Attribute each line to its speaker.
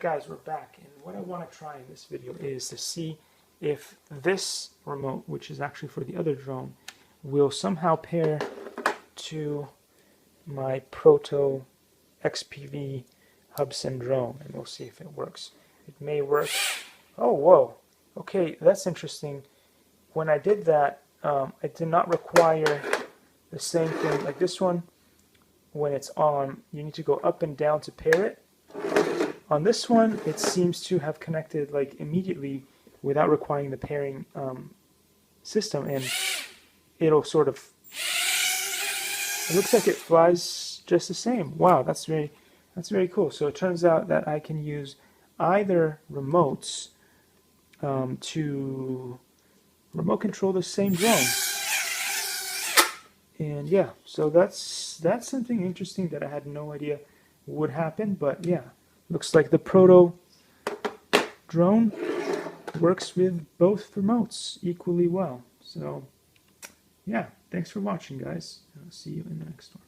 Speaker 1: guys, we're back, and what I want to try in this video is to see if this remote, which is actually for the other drone, will somehow pair to my Proto XPV hubsan drone, and we'll see if it works. It may work. Oh, whoa. Okay, that's interesting. When I did that, I did not require the same thing. Like this one, when it's on, you need to go up and down to pair it. On this one, it seems to have connected like immediately without requiring the pairing system, and it'll sort of, it looks like it flies just the same. Wow, that's very cool. So it turns out that I can use either remotes to remote control the same drone. And yeah, so that's something interesting that I had no idea would happen, but yeah, looks like the Proto drone works with both remotes equally well. So yeah, thanks for watching, guys. I'll see you in the next one.